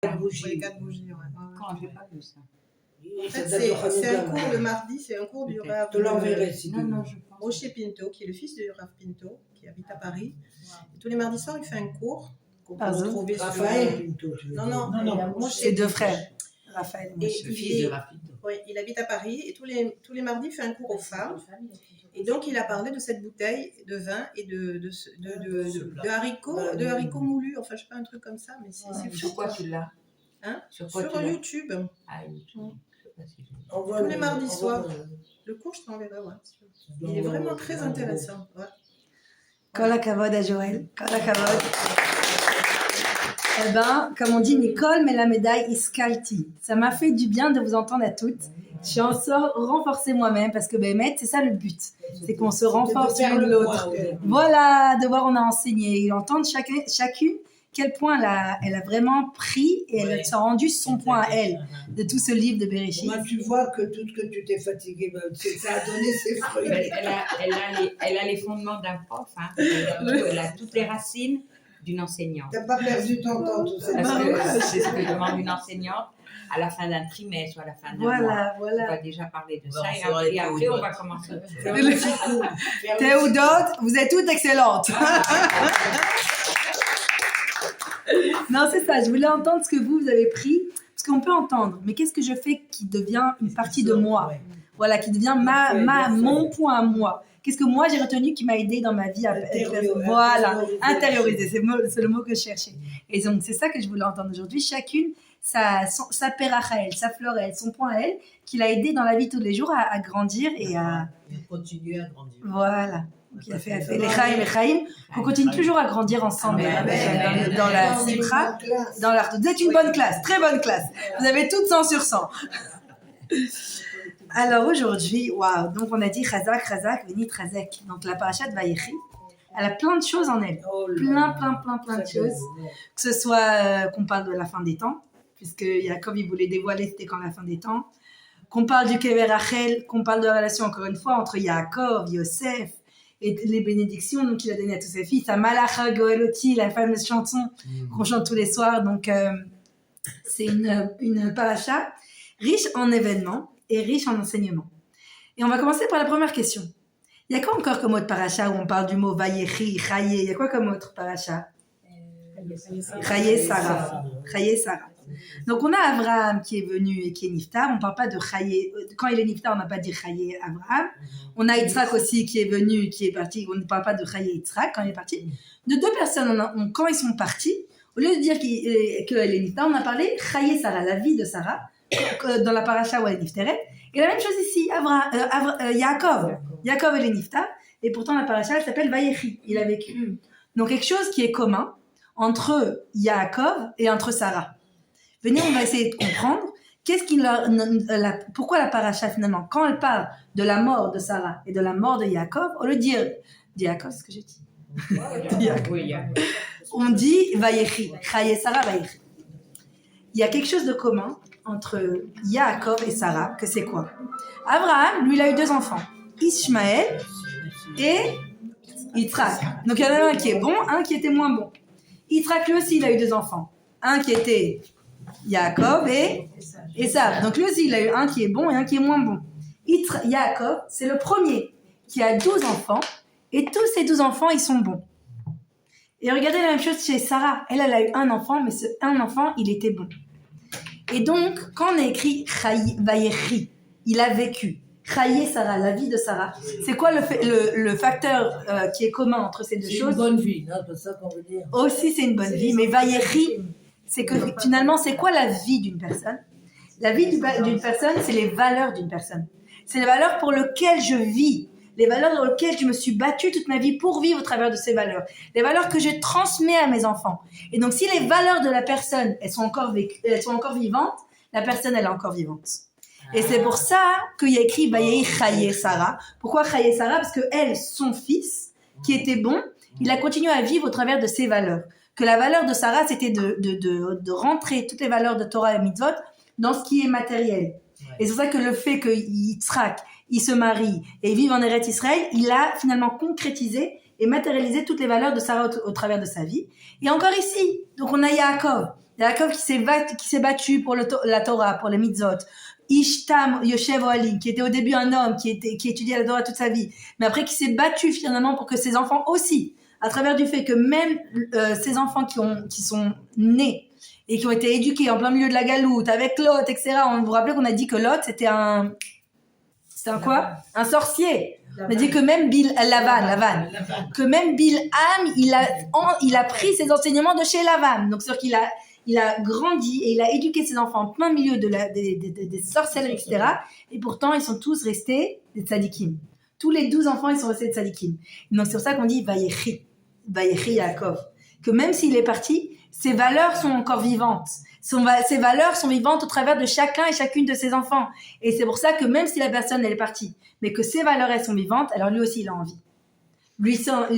Pour les 4 bougies, ouais. Quand j'ai pas vu ça. En fait, c'est un cours le mardi, c'est un cours du Rav. Je te l'enverrai si tu veux. Non, je pense. Moshe Pinto, qui est le fils du Rav Pinto, qui habite à Paris. Et tous les mardis soirs, il fait un cours qu'on peut retrouver sur... Raphaël Pinto, tu veux dire. Non, Moshe. C'est deux frères, Raphaël. Et Le fils de Rapide. Oui, il habite à Paris et tous les mardis, il fait un cours aux femmes. Et donc, il a parlé de cette bouteille de vin et de haricots moulus. Enfin, je sais pas, un truc comme ça, mais c'est Sur quoi tu l'as? Hein? Sur quoi tu Sur l'as? YouTube. Ah, YouTube. Je sais pas si je- Envoie-le, Tous les mardis envoie-le. soirs. Le cours, je t'enverrai, ouais. Il est vraiment très intéressant. Ouais. Kol hakavod à Joël. Kol hakavod. Eh ben, comme on dit, Nicole, mais la médaille iskalti. Ça m'a fait du bien de vous entendre à toutes. Je suis en sort renforcer moi-même parce que Bémet, c'est ça le but. C'est qu'on se renforce faire l'une le l'autre. point, ouais. Voilà, de voir on a enseigné et entendre chacune quel point elle a vraiment pris et elle a rendu son point à elle de tout ce livre de Bereshit. Moi, tu vois que tout ce que tu t'es fatigué, ça a donné ses fruits. Elle a les fondements d'un prof. Hein. Elle a toutes les racines d'une enseignante. T'as pas perdu ton temps, tout ça. Parce que c'est ce que demande une enseignante à la fin d'un trimestre ou à la fin d'un mois. On va Voilà. déjà parler de Bon, ça c'est et vrai, après on va commencer. Faire le petit coup. Théodote, vous êtes toutes excellentes. Non, c'est ça. Je voulais entendre ce que vous avez pris. Parce qu'on peut entendre. Mais qu'est-ce que je fais qui devient une partie de moi? Voilà, qui devient mon point à moi. Qu'est-ce que moi j'ai retenu qui m'a aidé dans ma vie à voilà, intérioriser. C'est le mot que je cherchais. Et donc, c'est ça que je voulais entendre aujourd'hui. Chacune, sa père à elle, sa fleur à elle, son point à elle, qui l'a aidé dans la vie tous les jours à grandir et à... Et continuer à grandir. Voilà. Donc, il a fait les Chaim, qu'on continue toujours à grandir ensemble dans la Simcha, dans l'art. Vous êtes une bonne classe, très bonne classe. Vous avez toutes 100 sur 100. Alors aujourd'hui, waouh, donc on a dit Chazak, Venit Chazek. Donc la parasha de Vayechi, elle a plein de choses en elle. Plein de choses. Que ce soit qu'on parle de la fin des temps, puisque Yaakov il voulait dévoiler c'était quand la fin des temps. Qu'on parle du Kever Rachel, qu'on parle de la relation encore une fois entre Yaakov, Yosef, et les bénédictions donc, qu'il a données à tous ses fils, à Malacha Goeloti, la fameuse chanson qu'on chante tous les soirs. Donc, c'est une paracha riche en événements et riche en enseignements. Et on va commencer par la première question. Il y a quoi encore comme autre paracha où on parle du mot Vayechi, Chaye? Il y a quoi comme autre paracha? Chaye Sarah. Donc, on a Abraham qui est venu et qui est Niftar. On ne parle pas de Chaye. Quand il est Niftar, on n'a pas dit Chaye Abraham. On a Yitzhak aussi qui est venu, qui est parti. On ne parle pas de Chaye Yitzhak quand il est parti. De deux personnes, quand ils sont partis, au lieu de dire qu'elle est Niftar, on a parlé Chaye Sarah, la vie de Sarah, dans la paracha où elle est Nifteret. Et la même chose ici, Yaakov. Yaakov, elle est Niftar. Et pourtant, la paracha, elle s'appelle Vayechi. Il a vécu. Donc, quelque chose qui est commun entre Yaakov et entre Sarah. Venez, on va essayer de comprendre pourquoi la paracha finalement, quand elle parle de la mort de Sarah et de la mort de Yaakov, au lieu de dire Yaakov, c'est ce que j'ai dit. Oui, On dit Vayechi, Chaye Sarah Vayechi. Il y a quelque chose de commun entre Yaakov et Sarah, que c'est quoi? Abraham, lui, il a eu 2 enfants, Ishmaël et Yitzhak. Donc il y en a un qui est bon, un qui était moins bon. Yitzhak, lui aussi, il a eu 2 enfants. Un qui était Yaakov et Esav. Donc lui aussi, il a eu un qui est bon et un qui est moins bon. Yaakov, c'est le premier qui a 12 enfants et tous ces 12 enfants, ils sont bons. Et regardez la même chose chez Sarah. Elle a eu un enfant, mais ce un enfant, il était bon. Et donc, quand on a écrit Vayechi, il a vécu. Chaye Sarah, la vie de Sarah. C'est quoi le facteur qui est commun entre ces deux choses? C'est une bonne vie, non? C'est ça qu'on veut dire. Aussi, c'est une bonne vie. Mais Vayechi, c'est que finalement, c'est quoi la vie d'une personne? La vie d'une personne, c'est les valeurs d'une personne. C'est les valeurs pour lesquelles je vis. Les valeurs dans lesquelles je me suis battue toute ma vie pour vivre au travers de ces valeurs. Les valeurs que je transmets à mes enfants. Et donc, si les valeurs de la personne, elles sont encore vivantes, la personne, elle est encore vivante. Et c'est pour ça qu'il y a écrit Vayehi Chaye Sarah. Pourquoi Chaye Sarah? Parce que elle, son fils, qui était bon, il a continué à vivre au travers de ses valeurs. Que la valeur de Sarah, c'était de rentrer toutes les valeurs de Torah et Mitzvot dans ce qui est matériel. Et c'est pour ça que le fait que Yitzhak, il se marie et vive en Eretz Israël, il a finalement concrétisé et matérialisé toutes les valeurs de Sarah au travers de sa vie. Et encore ici, donc on a Yaakov. Yaakov qui s'est battu pour la Torah, pour les mitzvot. Ishtam Yoshev Ohalim, qui était au début un homme, qui étudiait la Torah toute sa vie, mais après qui s'est battu finalement pour que ses enfants aussi, à travers du fait que même ces enfants qui sont nés et qui ont été éduqués en plein milieu de la galoute, avec Lot, etc. On vous rappelle qu'on a dit que Lot, c'était un quoi? Un sorcier. On a dit que même Lavan, que même Bilham, il a pris ses enseignements de chez Lavan. Donc, c'est-à-dire qu'il a grandi et il a éduqué ses enfants en plein milieu des sorcelleries, etc. Et pourtant, ils sont tous restés des tzadikim. Tous les 12 enfants, ils sont restés des tzadikim. Donc, c'est pour ça qu'on dit Vayechi Yaakov. Que même s'il est parti, ses valeurs sont encore vivantes. Ses valeurs sont vivantes au travers de chacun et chacune de ses enfants. Et c'est pour ça que même si la personne, elle est partie, mais que ses valeurs, elles sont vivantes, alors lui aussi, il a envie. Lui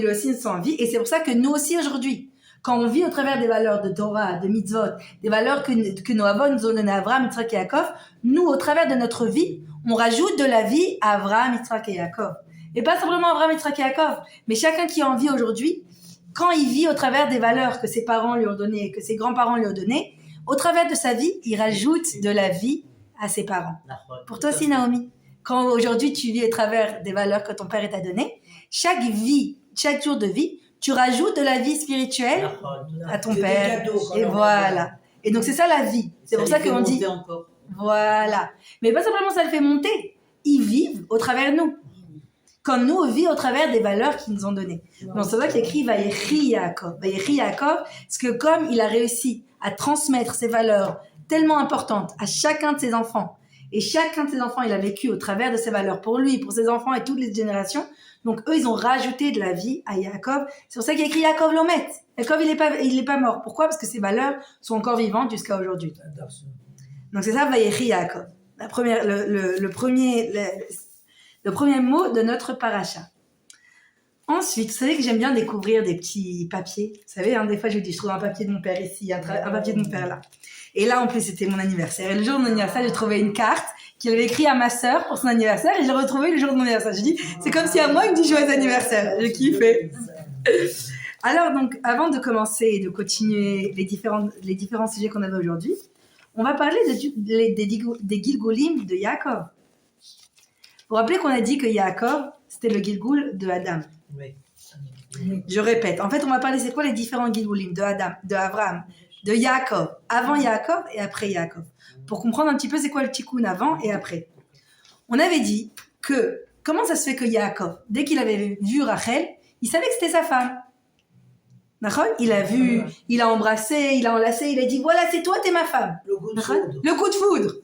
aussi, il sent envie. Et c'est pour ça que nous aussi, aujourd'hui, quand on vit au travers des valeurs de Torah, de mitzvot, des valeurs que nos avons nous ont donné Abraham, Yitzhak et Yaakov, nous, au travers de notre vie, on rajoute de la vie à Abraham, Yitzhak et Yaakov. Et pas simplement Abraham, Yitzhak et Yaakov, mais chacun qui a envie aujourd'hui, quand il vit au travers des valeurs que ses parents lui ont données, que ses grands-parents lui ont données, au travers de sa vie, il rajoute de la vie à ses parents. Pour toi aussi, Naomi, quand aujourd'hui tu vis au travers des valeurs que ton père t'a données, chaque jour de vie, tu rajoutes de la vie spirituelle à ton père. Et voilà. Et donc c'est ça la vie. C'est pour ça qu'on dit. Voilà. Mais pas simplement ça le fait monter. Ils vivent au travers de nous. Comme nous, on vit au travers des valeurs qu'ils nous ont données. Donc c'est ça qu'il écrit Vayechi Yaakov. Vayechi Yaakov, parce que comme il a réussi à transmettre ces valeurs tellement importantes à chacun de ses enfants, et chacun de ses enfants, il a vécu au travers de ces valeurs pour lui, pour ses enfants et toutes les générations, donc eux, ils ont rajouté de la vie à Yaakov. C'est pour ça qu'il écrit Yaakov Lomet. Yaakov, il est pas mort. Pourquoi? Parce que ces valeurs sont encore vivantes jusqu'à aujourd'hui. Donc c'est ça, Vayechi Yaakov. Le premier mot de notre paracha. Ensuite, vous savez que j'aime bien découvrir des petits papiers. Vous savez, des fois, je trouve un papier de mon père ici, un papier de mon père là. Et là, en plus, c'était mon anniversaire. Et le jour de mon anniversaire, j'ai trouvé une carte qu'il avait écrite à ma sœur pour son anniversaire. Et j'ai retrouvé le jour de mon anniversaire. Je dis, c'est comme si à moi, il me dit joyeux anniversaire. J'ai kiffé. Alors, donc, avant de commencer et de continuer les différents sujets qu'on avait aujourd'hui, on va parler des Gilgulim de Yaakov. Vous vous rappelez qu'on a dit que Yaakov, c'était le Gilgul de Adam. Oui. Je répète. En fait, on va parler, c'est quoi les différents Gilgulim de Adam, de Abraham, de Yaakov, avant Yaakov et après Yaakov. Pour comprendre un petit peu c'est quoi le tikkun avant et après. On avait dit que, comment ça se fait que Yaakov, dès qu'il avait vu Rachel, il savait que c'était sa femme. Il a vu, il a embrassé, il a enlacé, il a dit voilà, c'est toi, t'es ma femme. Le coup de foudre. Le coup de foudre.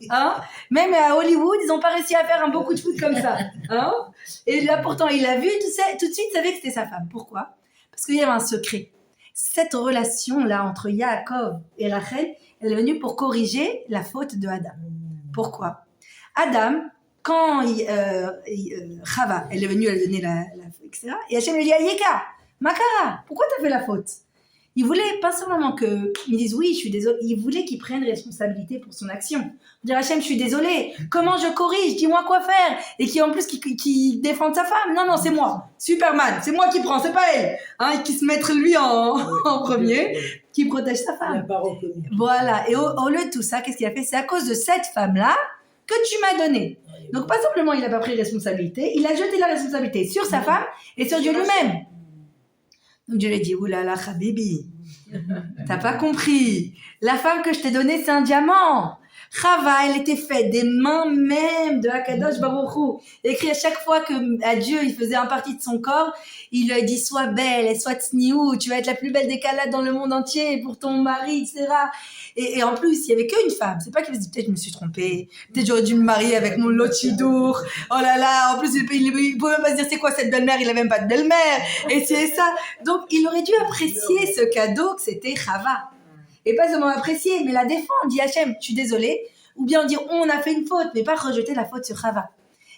Même à Hollywood, ils n'ont pas réussi à faire un beau coup de foudre comme ça. Et là, pourtant, il a vu, tout de suite, il savait que c'était sa femme. Pourquoi? Parce qu'il y avait un secret. Cette relation-là entre Yaakov et Rachel, elle est venue pour corriger la faute de Adam. Pourquoi? Adam, quand Chava, elle est venue, elle a donné la etc. Et Hachem lui dit Ayeka, Makara, pourquoi t'as fait la faute? Il voulait pas seulement qu'ils disent oui, je suis désolé, il voulait qu'ils prennent responsabilité pour son action. Dire Hachem, je suis désolé, comment je corrige, dis-moi quoi faire, et qui en plus qui défende sa femme. Non, c'est moi, Superman, c'est moi qui prends, c'est pas elle, et qui se mette lui en premier, qui protège sa femme. Voilà, et au lieu de tout ça, qu'est-ce qu'il a fait? C'est à cause de cette femme-là que tu m'as donné. Donc pas simplement il n'a pas pris responsabilité, il a jeté la responsabilité sur sa femme et sur Dieu lui-même. Donc Dieu lui a dit, oulala, Habibi, t'as pas compris. La femme que je t'ai donnée, c'est un diamant. Chava, elle était faite des mains même de Akadosh Baruch Hu. Écrit à chaque fois que à Dieu, il faisait un partie de son corps, il lui a dit, sois belle et sois tsniou, tu vas être la plus belle des calades dans le monde entier pour ton mari, etc. Et en plus, il y avait qu'une femme. C'est pas qu'il se dit, peut-être je me suis trompée, peut-être j'aurais dû me marier avec mon Lochidour. Oh là là, en plus, il pouvait même pas se dire, c'est quoi cette belle-mère, il avait même pas de belle-mère. Et c'est ça. Donc, il aurait dû apprécier ce cadeau que c'était Chava. Et pas seulement apprécier, mais la défendre, dit Hachem, je suis désolée, ou bien dire on a fait une faute, mais pas rejeter la faute sur Chava.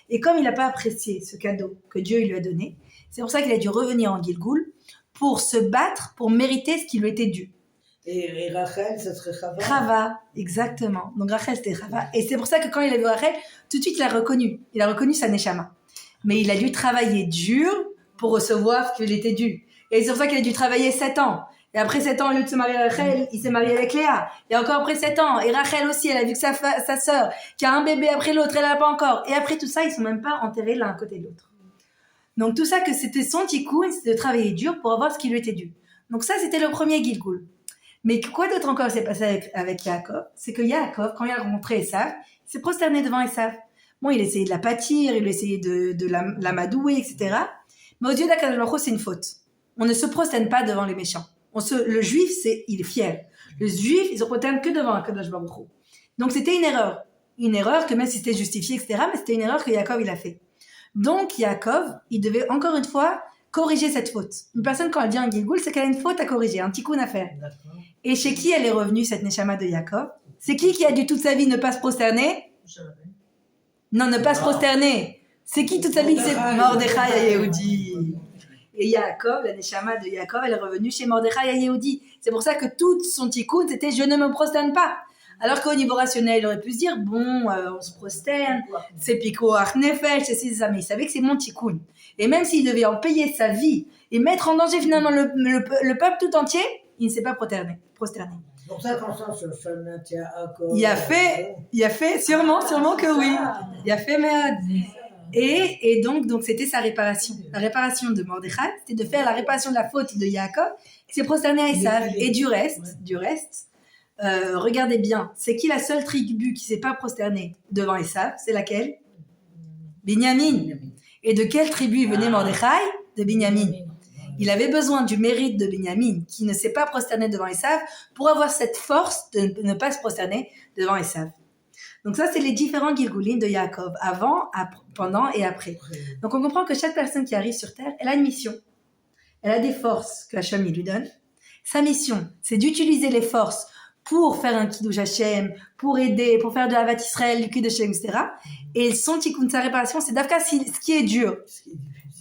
Et comme il n'a pas apprécié ce cadeau que Dieu lui a donné, c'est pour ça qu'il a dû revenir en Gilgoul pour se battre, pour mériter ce qui lui était dû. Et Rachel, ça serait Chava. Chava, exactement. Donc Rachel, c'était Chava. Et c'est pour ça que quand il a vu Rachel, tout de suite il a reconnu. Il a reconnu sa Neshama. Mais il a dû travailler dur pour recevoir ce qu'il était dû. Et c'est pour ça qu'il a dû travailler 7 ans. Et après 7 ans, au lieu de se marier avec Rachel, il s'est marié avec Léa. Et encore après 7 ans. Et Rachel aussi, elle a vu que sa sœur, qui a un bébé après l'autre, elle l'a pas encore. Et après tout ça, ils sont même pas enterrés l'un à côté de l'autre. Donc tout ça, que c'était son tikkun, c'était de travailler dur pour avoir ce qui lui était dû. Donc ça, c'était le premier Gilgul. Mais quoi d'autre encore s'est passé avec Yaakov? C'est que Yaakov, quand il a rencontré Esav, il s'est prosterné devant Esav. Bon, il essayait de la pâtir, il essayait de l'amadouer, etc. Mais aux yeux d'Akadosh Baruch Hu, c'est une faute. On ne se prosterne pas devant les méchants. Le juif, il est fier. Le juif, il se prosterne que devant Akadosh Baruch Hu. Donc c'était une erreur. Une erreur que même si c'était justifié, etc., mais c'était une erreur que Yaakov, il a fait. Donc Yaakov, il devait encore une fois corriger cette faute. Une personne, quand elle vient en Gilgul, c'est qu'elle a une faute à corriger, un tikkun à faire. Et chez qui elle est revenue, cette Neshama de Yaakov? C'est qui a dû toute sa vie ne pas se prosterner? Non, ne pas se prosterner. C'est qui toute sa vie? C'est Mordechai Yehudi. Et Yaakov, la Neshama de Yaakov, elle est revenue chez Mordechai Yehudi. C'est pour ça que tout son tikkun, c'était « je ne me prosterne pas ». Alors qu'au niveau rationnel, il aurait pu se dire « bon, on se prosterne, c'est pikoach nefesh, c'est ça ». Mais il savait que c'est mon tikkun. Et même s'il devait en payer sa vie et mettre en danger finalement le peuple tout entier, il ne s'est pas prosterné. C'est pour ça qu'on sent ce fameux Yaakov. Il a fait, sûrement que oui. Il a fait Méad. Et donc c'était sa réparation. La réparation de Mordechai, c'était de faire la réparation de la faute de Yaakov, qui s'est prosterné à Esav. Et du reste, regardez bien, c'est qui la seule tribu qui s'est pas prosternée devant Esav? C'est laquelle? Binyamin. Et de quelle tribu venait Mordechai? De Binyamin. Il avait besoin du mérite de Binyamin, qui ne s'est pas prosterné devant Esav, pour avoir cette force de ne pas se prosterner devant Esav. Donc ça, c'est les différents Gilgulim de Yaakov, avant, pendant et après. Donc on comprend que chaque personne qui arrive sur Terre, elle a une mission. Elle a des forces que Hachem lui donne. Sa mission, c'est d'utiliser les forces pour faire un Kiddush Hashem, pour aider, pour faire de Havat Israël, du Kiddush Hashem, etc. Et son tikkun, sa réparation, c'est d'Afka ce qui est dur.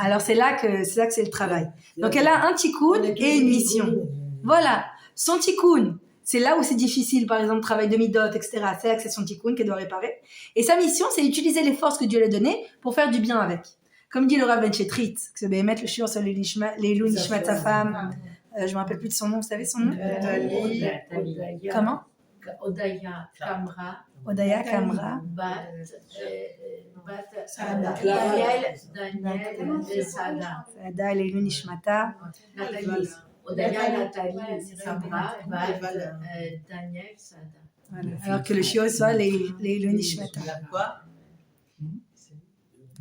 Alors c'est là que c'est le travail. Donc elle a un tikkun et une mission. Voilà. Son tikkun, c'est là où c'est difficile, par exemple, travail de midot, etc. C'est là que c'est son tikkun qu'elle doit réparer. Et sa mission, c'est d'utiliser les forces que Dieu lui a données pour faire du bien avec. Comme dit le Rav Ben Chetrit, que c'est mettre le shiur sur les Ilou Nishmat sa femme. Je me rappelle plus de son nom, vous savez son nom? Comment? Odaya Kamra. Daniel Sada. Sada, Ilou Nishmata. Odaya Nathalie Samra, Daniel Sada. Voilà. Alors que le shiur soit les Ilou Nishmata. Quoi?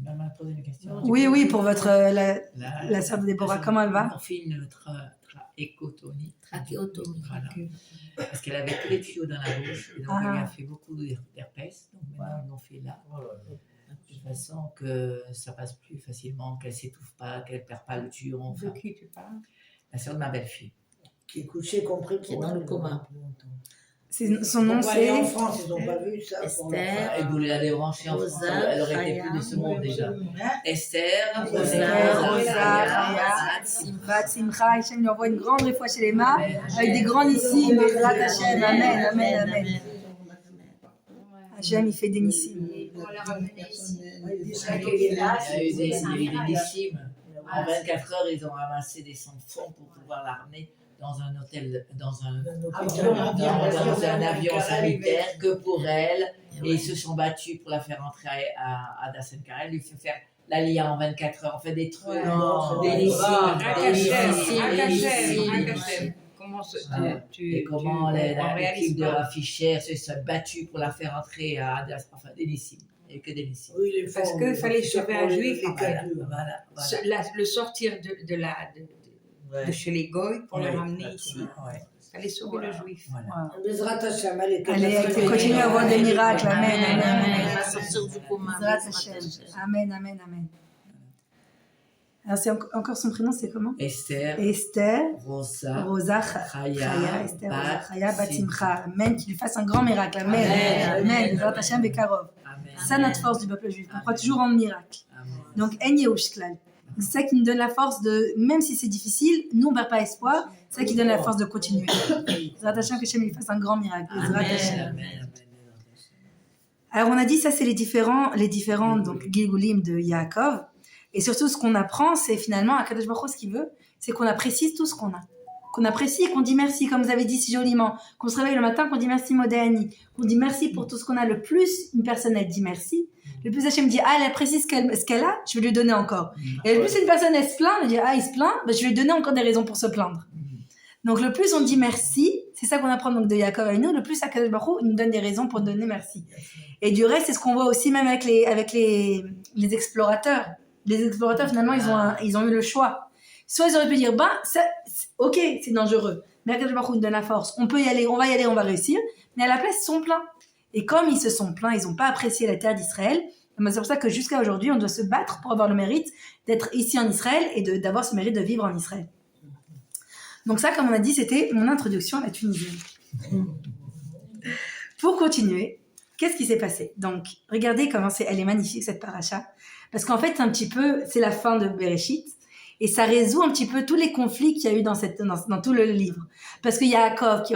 Maman a posé une question. Oui, pour votre la sœur de Déborah, comment elle va? On fait une trachéotomie. Trachéotomie. Voilà. Parce qu'elle avait tous les tuyaux dans la bouche. Et donc, elle a fait beaucoup d'herpès. Donc, maintenant, ils l'ont fait là. De façon que ça passe plus facilement, qu'elle ne s'étouffe pas, qu'elle ne perd pas le tuyau. Enfin, De qui tu parles? la sœur de ma belle-fille. Qui est couché, compris, Qui est dans le coma. Son nom, Pourquoi aller en c'est... France, ils n'ont pas vu ça. Esther. Elle voulait la débrancher en France. Rosa, Elle aurait été Chaya. plus de ce monde déjà. Esther, Rosa, Bat Simcha, Hachem lui envoie une grande réfoua chez les mains, avec des grands nissim, Bezrat Hachem, amen. Hachem, il fait des nissim. On l'a ramené ici. Il y a eu des nissimes. En 24 heures, ils ont ramassé des fonds pour pouvoir la ramener dans un hôtel, dans un avion sanitaire que pour elle. Et ils se sont battus pour la faire entrer à Dassenkara. Elle lui fait faire l'Aliyah en 24 heures. On fait des trucs, des nissimes. Comment et comment l'équipe de Rafficher se battu pour la faire entrer à enfin des nissimes. Et que des nissimes. Oui, les Parce femmes, qu'il fallait sauver un juif. Voilà. Le sortir de chez les Goy pour le ramener ici. Il fallait sauver le juif. Voilà. Bezrat Hashem, allez, Allez, continue à avoir des miracles, amen. Elle va sortir du coma. Bezrat Hashem. Amen. Alors, c'est encore son prénom, c'est comment? Esther, Rosa, Chaya, Esther, Rosa, Chaya, Bat Simcha. Amen, qu'il lui fasse un grand miracle. Amen. Bezrat Hashem Bekarov. C'est ça notre force du peuple juif. On croit toujours en miracle. Donc, En Yehush Klal. C'est ça qui nous donne la force de, même si c'est difficile, nous on ne perd pas espoir, c'est ça qui donne la force de continuer. Bezrat Hashem, que Hashem lui fasse un grand miracle. Bezrat Hashem. Alors on a dit ça, c'est les différents donc Gilgulim de Yaakov. Et surtout ce qu'on apprend, c'est finalement Akadosh Baruch Hu, ce qu'il veut, c'est qu'on apprécie tout ce qu'on a. qu'on apprécie, qu'on dit merci, comme vous avez dit si joliment, qu'on se réveille le matin, qu'on dit merci Modéani, qu'on dit merci pour tout ce qu'on a. Le plus une personne, elle dit merci, le plus Hachem dit, elle apprécie ce qu'elle a, je vais lui donner encore. Et le plus une personne, elle se plaint, elle dit, il se plaint, je vais lui donner encore des raisons pour se plaindre. Donc le plus on dit merci, c'est ça qu'on apprend donc de Yaakov et nous, le plus Akadosh Baruch Hu nous donne des raisons pour donner merci. Et du reste, c'est ce qu'on voit aussi même avec les explorateurs. Les explorateurs, finalement, ils ont eu le choix. Soit ils auraient pu dire, ok, c'est dangereux, mais Akadosh Baruch Hu nous donne la force, on peut y aller, on va réussir, mais à la place, ils se sont plaints. Et comme ils se sont plaints, ils n'ont pas apprécié la terre d'Israël, c'est pour ça que jusqu'à aujourd'hui, on doit se battre pour avoir le mérite d'être ici en Israël et d'avoir ce mérite de vivre en Israël. Donc ça, comme on a dit, c'était mon introduction à la Tunisie. Pour continuer, qu'est-ce qui s'est passé? Donc, regardez comment elle est magnifique cette paracha. Parce qu'en fait, c'est la fin de Bereshit. Et ça résout un petit peu tous les conflits qu'il y a eu dans tout le livre. Parce qu'il y a Yaakov qui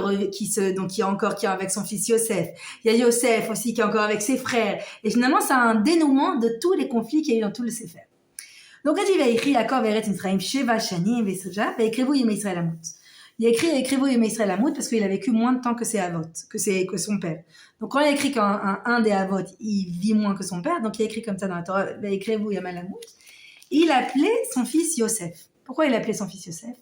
est encore avec son fils Yosef. Il y a Yosef aussi qui est encore avec ses frères. Et finalement, c'est un dénouement de tous les conflits qu'il y a eu dans tout le Sefer. Donc, il dit, Vaïchri Yaakov Eretz Mitzrayim Sheva Shanim Vesoja Vaïkrevu Yemei Israël Amot. Il a écrit Vaïkrevu Yemei Israël Amot parce qu'il a vécu moins de temps que ses avot, que son père. Donc, quand il a écrit qu'un des avot, il vit moins que son père, donc il a écrit comme ça dans la Torah, Vaïkrevu Yemei Amot. Il appelait son fils Yosef. Pourquoi il appelait son fils Yosef?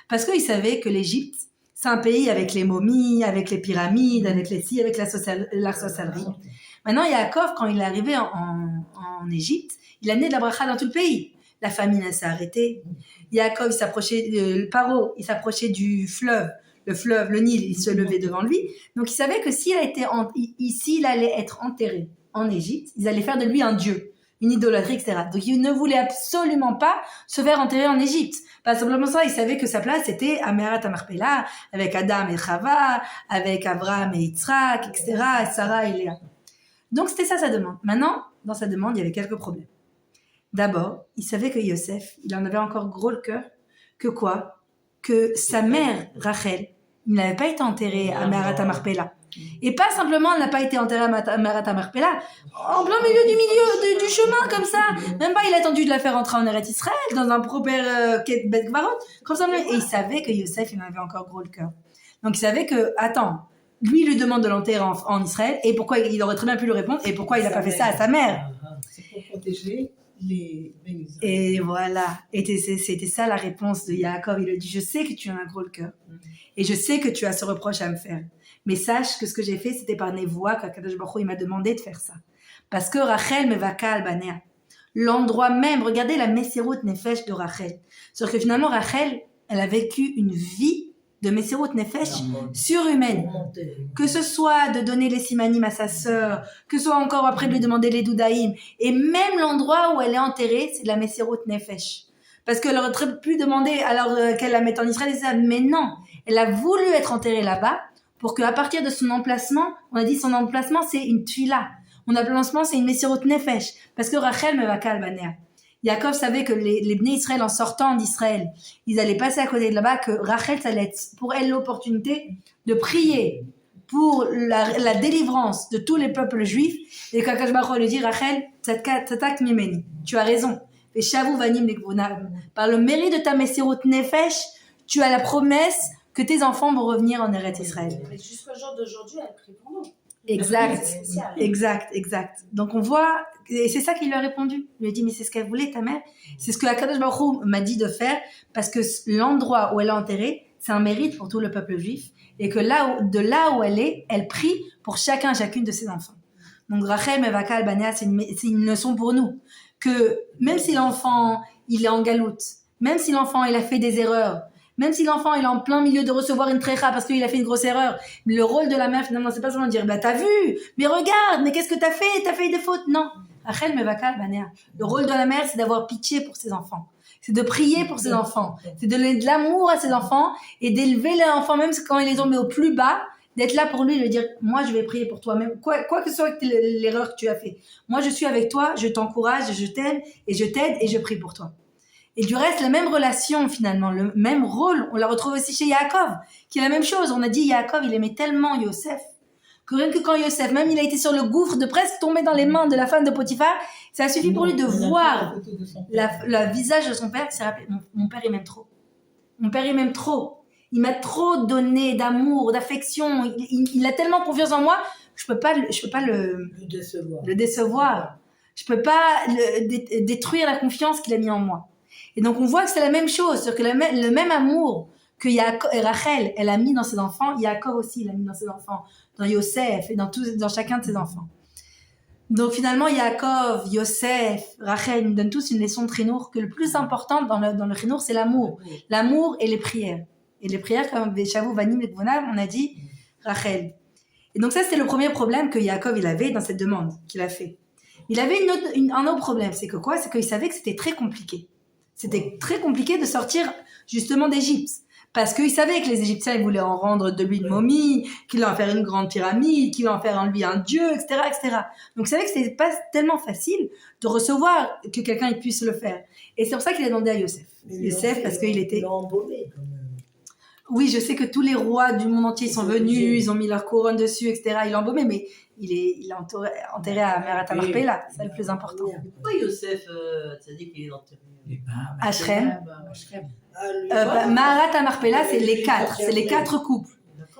Parce qu'il savait que l'Égypte, c'est un pays avec les momies, avec les pyramides, avec la sorcellerie. Maintenant, Yaakov, quand il est arrivé en Égypte, il a amené de la bracha dans tout le pays. La famine s'est arrêtée. Yaakov, Paro, il s'approchait du fleuve. Le Nil, il se levait devant lui. Donc, il savait que s'il allait être enterré en Égypte, ils allaient faire de lui un dieu, une idolâtrie, etc. Donc, il ne voulait absolument pas se faire enterrer en Égypte. Pas simplement ça, il savait que sa place était à Meharat HaMarpela, avec Adam et Chava, avec Abraham et Yitzhak, etc., et Sarah et Léa. Donc, c'était ça sa demande. Maintenant, dans sa demande, il y avait quelques problèmes. D'abord, il savait que Yosef, il en avait encore gros le cœur. Que quoi? Que sa mère, Rachel, n'avait pas été enterrée à Meharat HaMarpela. Et pas simplement, elle n'a pas été enterrée à Meharat HaMarpela, en plein milieu du chemin, comme ça. Même pas, il a attendu de la faire entrer en Eretz Israël, dans un proper Bet Gvarot, comme ça. Et il savait que Yosef, il en avait encore gros le cœur. Donc il savait que, lui, il lui demande de l'enterrer en Israël, et pourquoi, il aurait très bien pu lui répondre, et pourquoi il n'a pas fait ça à sa mère? C'est pour protéger les Et voilà. Et c'était ça la réponse de Yaakov. Il lui dit, je sais que tu as un gros le cœur. Et je sais que tu as ce reproche à me faire. Mais sache que ce que j'ai fait, c'était par Névoa qu'Akadosh Baruch Hu, il m'a demandé de faire ça. Parce que Rachel me va kalbanea. L'endroit même, regardez la Messirut Nefesh de Rachel. C'est-à-dire que finalement, Rachel, elle a vécu une vie de Messirut Nefesh surhumaine. Que ce soit de donner les simanim à sa sœur, que ce soit encore après de lui demander les doudaïm. Et même l'endroit où elle est enterrée, c'est de la Messirut Nefesh. Parce qu'elle aurait très pu demander alors qu'elle la mette en Israël, mais non. Elle a voulu être enterrée là-bas pour qu'à partir de son emplacement, on a dit son emplacement, c'est une tuila. Mon emplacement, c'est une Messirut Nefesh. Parce que Rachel me va kalbanea. Yaakov savait que les Bnei Israël, en sortant d'Israël, ils allaient passer à côté de là-bas, que Rachel, ça allait être pour elle l'opportunité de prier pour la délivrance de tous les peuples juifs. Et qu'Akadosh Baruch Hu lui dit, Rachel, tzatak mimeni, tu as raison. Et shavu vanim lekvunam. Par le mérite de ta Messirut Nefesh, tu as la promesse que tes enfants vont revenir en Eretz Israël. Mais jusqu'au jour d'aujourd'hui, elle prie pour nous. Exact. Donc on voit, et c'est ça qu'il lui a répondu. Il lui a dit, mais c'est ce qu'elle voulait, ta mère. C'est ce que Akadosh Baruch Hu m'a dit de faire, parce que l'endroit où elle est enterrée, c'est un mérite pour tout le peuple juif, et que de là où elle est, elle prie pour chacune de ses enfants. Donc Rachel Mevakal Bania, c'est une leçon pour nous, que même si l'enfant, il est en galoute, même si l'enfant, il a fait des erreurs, même si l'enfant il est en plein milieu de recevoir une trécha parce qu'il a fait une grosse erreur, le rôle de la mère finalement c'est pas seulement de dire t'as vu, mais regarde, mais qu'est-ce que t'as fait des fautes. Non, Rachel Mevakal Banea. Le rôle de la mère c'est d'avoir pitié pour ses enfants, c'est de prier pour ses enfants, c'est de donner de l'amour à ses enfants et d'élever les enfants même quand ils les ont mis au plus bas, d'être là pour lui, de dire moi je vais prier pour toi, même quoi que ce soit l'erreur que tu as fait, moi je suis avec toi, je t'encourage, je t'aime et je t'aide et je prie pour toi. Et du reste, la même relation finalement, le même rôle, on la retrouve aussi chez Yaakov, qui est la même chose. On a dit Yaakov, il aimait tellement Yosef, que rien que quand Yosef, même il a été sur le gouffre de presque tomber dans les mains de la femme de Potiphar, ça a suffi pour lui de voir le visage de son père, qui s'est rappelé, mon père il m'aime trop. Mon père il m'aime trop. Il m'a trop donné d'amour, d'affection. Il a tellement confiance en moi, je peux pas le décevoir. Je peux pas détruire la confiance qu'il a mis en moi. Et donc on voit que c'est la même chose, c'est-à-dire que le même amour que Rachel, elle a mis dans ses enfants, Yaakov aussi, il a mis dans ses enfants, dans Yosef et dans chacun de ses enfants. Donc finalement, Yaakov, Yosef, Rachel nous donnent tous une leçon de Chinour, que le plus important dans le Chinour, c'est l'amour. L'amour et les prières. Et les prières, comme Veshavu, Vanim et Gvonav, on a dit Rachel. Et donc ça, c'était le premier problème que Yaakov il avait dans cette demande qu'il a fait. Il avait un autre problème, c'est que quoi ? C'est qu'il savait que c'était très compliqué. C'était très compliqué de sortir justement d'Égypte. Parce qu'il savait que les Égyptiens, ils voulaient en rendre de lui une momie, qu'il allait en faire une grande pyramide, qu'il allait en faire en lui un dieu, etc., etc. Donc, il savait que c'était pas tellement facile de recevoir que quelqu'un puisse le faire. Et c'est pour ça qu'il a demandé à Yosef. Yosef, parce qu'il était... Ils l'ont embaumé, quand même. Oui, je sais que tous les rois du monde entier sont venus, ils ont mis leur couronne dessus, etc. Il l'a embaumé, mais il est enterré à Merat Marpella, c'est le plus important. Pourquoi Yosef, ça dit qu'il est enterré À Shrem. Ah, Merat Marpella, c'est les quatre couples.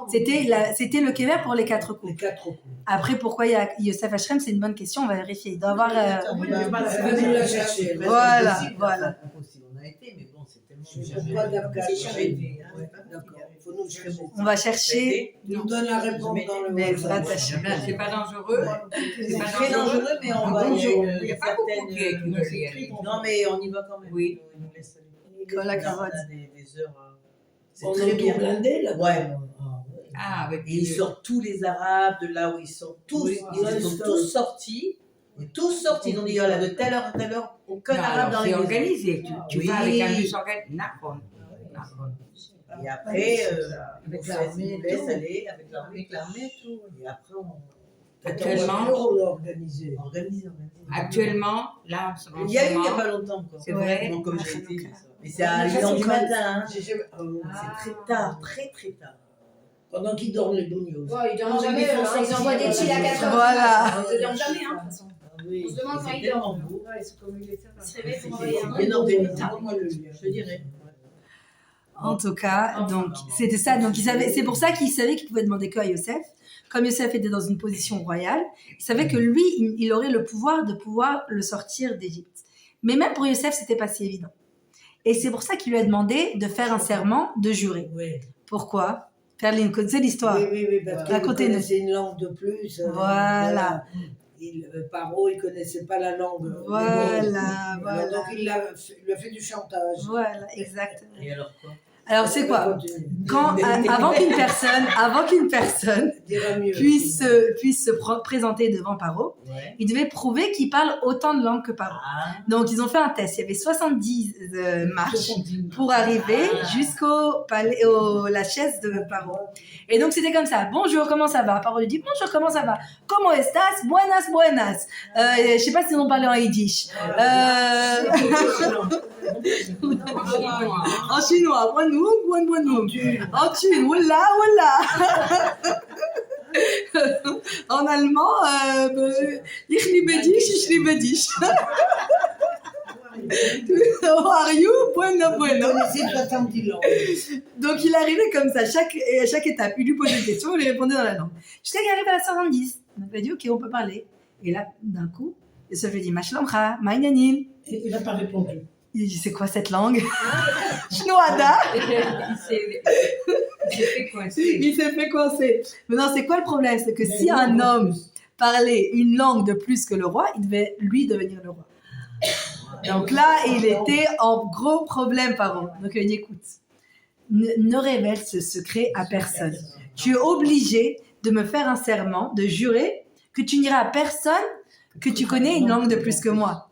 C'était le kéver pour les 4 couples. Les 4 coups. Après, pourquoi il y a Yosef Hashrem, c'est une bonne question, on va vérifier. Il doit avoir... Venez la chercher. Voilà. On a été, mais bon, c'est tellement... On va chercher... Il nous donne la réponse dans le Mais WhatsApp. C'est pas dangereux. C'est très dangereux, mais on va... Il n'y a pas beaucoup qui veulent y aller. Non, mais on y va quand même. Oui. On nous laisse aller. Colle la carotte. On a des heures... C'est On très est bien. blindé, là. Ouais. Ah, avec Et ils sortent tous les Arabes de là où ils sont tous. Oui, Ils sont tous sortis. Ils ont dit, voilà, de telle heure à telle heure, aucun Arabe dans les c'est maisons. organisé. Tu Oui. vas avec un bus organisé. Nakon. Et après, Avec on l'armée, se laisse tout. aller avec l'armée, tout. Et après, on Actuellement, organisé. organise. Actuellement, là, en Il y a eu il ce n'y a moment, pas longtemps. Quoi. c'est vrai. Bon, comme j'ai été. Hanouka. Mais c'est à 1h du matin. Hein. C'est Ah. très tard, très très tard. Pendant qu'ils dorment les bougnons. Ouais, ils dorment jamais, ils envoient des chilles à 4 heures. Voilà. Ils ne dorment jamais, hein, de toute façon. Oui. On se demande quand ils tellement dorment. beau. Ils se réveillent pour C'est envoyer un bien organisé, Moi, le lien. je dirais. En tout cas, donc c'était ça. Donc c'est pour ça qu'il savait qu'il pouvait demander que à Yosef. Comme Yosef était dans une position royale, il savait que lui, il aurait le pouvoir de pouvoir le sortir d'Égypte. Mais même pour Yosef, c'était pas si évident. Et c'est pour ça qu'il lui a demandé de faire un serment, de jurer. Oui. Pourquoi? Perline, c'est l'histoire. Oui, parce qu'il Racontez-nous. connaissait une langue de plus. Voilà. Paro, il ne connaissait pas la langue. Voilà, voilà. Donc, il lui a fait du chantage. Voilà, exactement. Et alors quoi? Alors c'est quoi? Continue. Avant qu'une personne Dira mieux. puisse se présenter devant Paro, Ouais. il devait prouver qu'il parle autant de langues que Paro. Ah, Donc ils ont fait un test. Il y avait 70 marches pour arriver jusqu'au palais, la chaise de Paro. Et donc c'était comme ça. Bonjour, comment ça va? Paro lui dit bonjour, comment ça va? Comment estás? Buenas, buenas. Je sais pas si on parlait en yiddish. En chinois, buonou, buonou. En thune, voilà, voilà. En allemand, ich liebe dich. How are you? Bueno, Vous bueno. connaissez 70 langues. Donc il arrivait comme ça, à chaque étape, il lui posait une question, il lui répondait dans la langue. Jusqu'à qu'il arrive à la 70. Donc il a dit, ok, on peut parler. Et là, d'un coup, Yosef lui dit, ma shlamcha, ma inyanim. Et il n'a pas répondu. Il dit, c'est quoi cette langue? Shnoada. Il s'est fait coincer. Il s'est fait coincer. Maintenant, c'est quoi le problème? C'est que si un homme parlait une langue de plus que le roi, il devait, lui, devenir le roi. Donc là, il était en gros problème, Paro. Donc il dit, écoute, ne révèle ce secret à personne. Tu es obligé de me faire un serment, de jurer que tu n'iras à personne que tu connais une langue de plus que moi.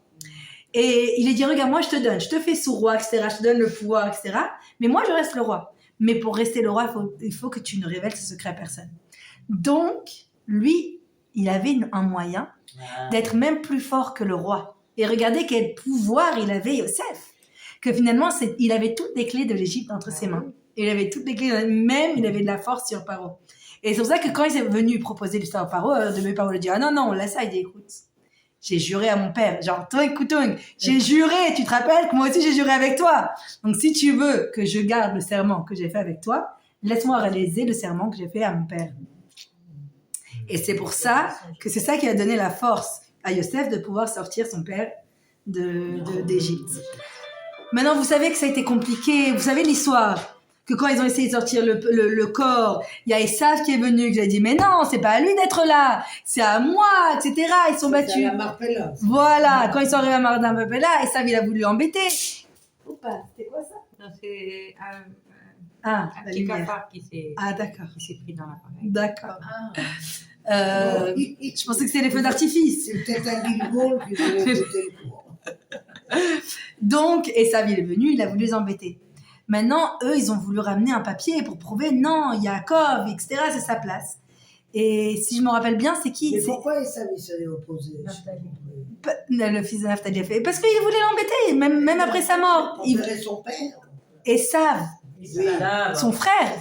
Et il a dit, regarde, moi je te fais sous-roi, etc. Je te donne le pouvoir, etc. Mais moi je reste le roi. Mais pour rester le roi, il faut que tu ne révèles ce secret à personne. Donc, lui, il avait un moyen d'être même plus fort que le roi. Et regardez quel pouvoir il avait, Yosef. Que finalement, il avait toutes les clés de l'Égypte entre ses mains. Il avait toutes les clés, même il avait de la force sur Paro. Et c'est pour ça que quand il est venu proposer l'histoire à Paro, Paro lui dit, ah non, laisse ça. Il dit, écoute, J'ai juré à mon père, genre, toi, écoutons, j'ai juré, tu te rappelles que moi aussi j'ai juré avec toi. Donc, si tu veux que je garde le serment que j'ai fait avec toi, laisse-moi réaliser le serment que j'ai fait à mon père. Et c'est pour ça que c'est ça qui a donné la force à Yosef de pouvoir sortir son père d'Égypte. Maintenant, vous savez que ça a été compliqué. Vous savez l'histoire. Que quand ils ont essayé de sortir le corps, il y a Esav qui est venu, qui a dit, mais non, c'est pas à lui d'être là, c'est à moi, etc. Ils sont battus. C'est à la Marpella. Voilà, quand ils sont arrivés à Marpella, Esav, il a voulu l'embêter. Oupa, c'était quoi ça? Non, c'est Ah, un la petit lumière. cafard qui s'est D'accord. pris dans l'appareil. D'accord. Ah. Je pensais que c'était les feux d'artifice. C'est peut-être un Gilgol qui voulait péter le cours. Donc, Esav, il est venu, il a voulu les embêter. Maintenant, eux, ils ont voulu ramener un papier pour prouver, non, Yaakov, etc., c'est sa place. Et si je me rappelle bien, c'est qui? Mais C'est pourquoi Esav il s'est opposé? le fils de Naphtali a fait. Parce qu'il voulait l'embêter, même après sa mort. Il verrait son père. Esav, son frère.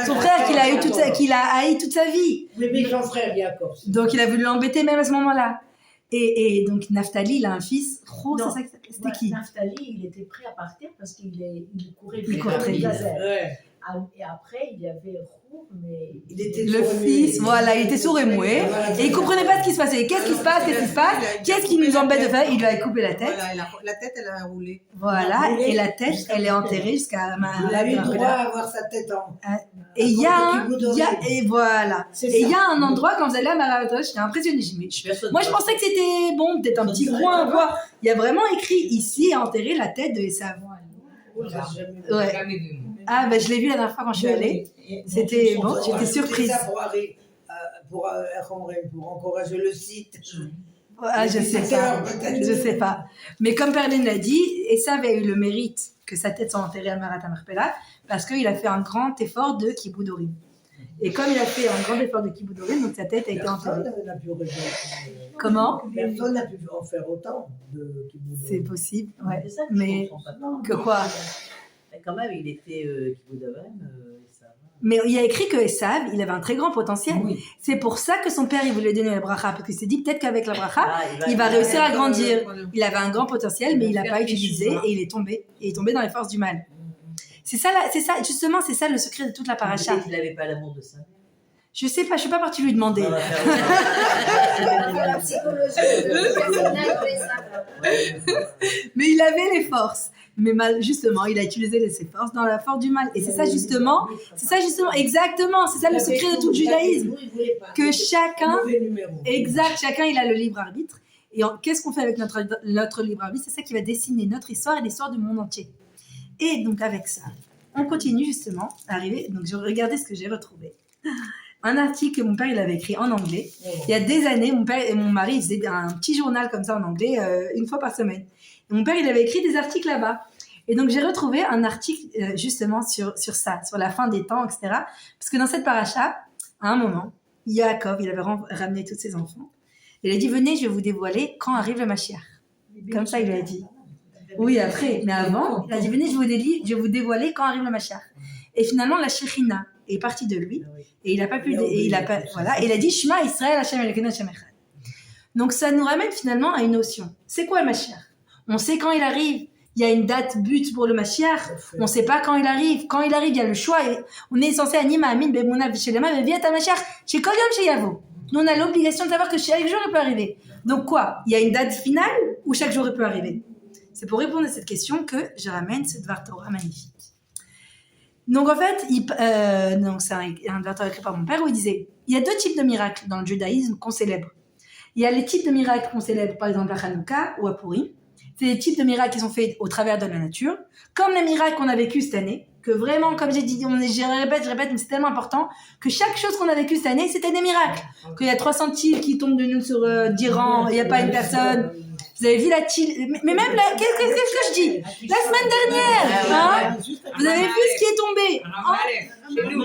Son Ah, frère qu'il a eu d'accord. qu'il a haï toute sa vie. Oui, mais son frère, Yaakov. Donc, il a voulu l'embêter même à ce moment-là. Et donc, Naphtali, il a un fils. Ro, c'est ça que c'était qui? Naphtali, il était prêt à partir parce qu'il courait Il courait très vite. Ouais. Et après, il y avait Roux, mais Il était Le sourd et fils, muet. voilà, il était sourd et muet. Et il comprenait pas ce qui se passait. Qu'est-ce qui se passe? Qu'est-ce qui nous embête de faire? Il lui a coupé la tête. Voilà, la tête, elle a roulé. Voilà, et la tête, elle est enterrée jusqu'à Il a eu le droit à avoir sa tête en. Et il y a Et et voilà. C'est Et il y ça. a un endroit, quand vous allez à Marrakech, j'étais impressionnée. Moi, je pensais que c'était bon, peut-être un petit coin, quoi. Il y a vraiment écrit ici, enterré la tête de Esav. Ouais. Jamais vu. Ah, ben je l'ai vu la dernière fois quand je suis allée. C'était bon, j'étais surprise. Ça pour encourager le site. Ah, je sais pas. Mais comme Perline l'a dit, Esav a eu le mérite que sa tête soit enterrée à Marat Marpella parce qu'il a fait un grand effort de Kiboudorim. Et comme il a fait un grand effort de Kiboudorim, donc sa tête a été enterrée. Personne n'a pu Comment? Personne n'a pu en faire autant de C'est possible, ouais. C'est ça que Mais je comprends pas. que quoi? Mais quand même, il était Kiboudorim, ça va. Mais il y a écrit que Esav, il avait un très grand potentiel. Oui. C'est pour ça que son père, il voulait donner la bracha, parce qu'il s'est dit peut-être qu'avec la bracha, Ah, il va réussir à grandir. Voilà. Il avait un grand potentiel, mais il l'a pas utilisé et il est tombé. Et il est tombé dans les forces du mal. C'est ça, justement, c'est ça le secret de toute la paracha. Peut-être qu'il n'avait pas l'amour de ça. Je sais pas, je suis pas partie lui demander. On va faire La psychologie de personnage de ça. Mais il avait les forces. Mais justement, il a utilisé ses forces dans la force du mal. Et c'est ça justement, exactement, c'est ça le secret de tout le judaïsme. Que chacun, chacun il a le libre arbitre. Et qu'est-ce qu'on fait avec notre libre arbitre? C'est ça qui va dessiner notre histoire et l'histoire du monde entier. Et donc avec ça, on continue justement à arriver. Donc je regardais ce que j'ai retrouvé. Un article que mon père il avait écrit en anglais. Il y a des années, mon père et mon mari ils faisaient un petit journal comme ça en anglais une fois par semaine. Et mon père il avait écrit des articles là-bas. Et donc j'ai retrouvé un article justement sur ça, sur la fin des temps, etc. Parce que dans cette paracha, à un moment, Yaakov, il avait ramené tous ses enfants. Il a dit, venez, je vais vous dévoiler quand arrive le Mashiach. Comme ça, il a dit. Oui, après. Mais avant, il a dit, venez, je vais vous dévoiler quand arrive le Mashiach. Et finalement, la Shekhinah est partie de lui. Et il n'a pas pu... Et il a dit, Shema Israël, Hashem Elokeinu, Hashem Echad. Donc ça nous ramène finalement à une notion. C'est quoi le Mashiach? On sait quand il arrive. Il y a une date but pour le Mashiach. On ne sait pas quand il arrive. Quand il arrive, il y a le choix. On est censé Anima, Amin, Bemouna, Vishelema, Beviat, Mashiach, chez Kol Yom, chez Yavo. Nous, on a l'obligation de savoir que chaque jour, il peut arriver. Donc quoi? Il y a une date finale ou chaque jour, il peut arriver? C'est pour répondre à cette question que je ramène ce Dvar Torah magnifique. Donc en fait, donc c'est un Dvar Torah écrit par mon père où il disait, il y a deux types de miracles dans le judaïsme qu'on célèbre. Il y a les types de miracles qu'on célèbre, par exemple à Hanouka ou à Purim. C'est des types de miracles qui sont faits au travers de la nature, comme les miracles qu'on a vécu cette année, que vraiment, comme j'ai dit, je répète, mais c'est tellement important, que chaque chose qu'on a vécue cette année, c'était des miracles. Qu'il y a 300 tirs qui tombent de nous sur d'Iran, il n'y a pas une personne. Vous avez vu la tille, mais même là, qu'est-ce que je dis? La semaine dernière, hein? Vous avez vu ce qui est tombé? Chez nous.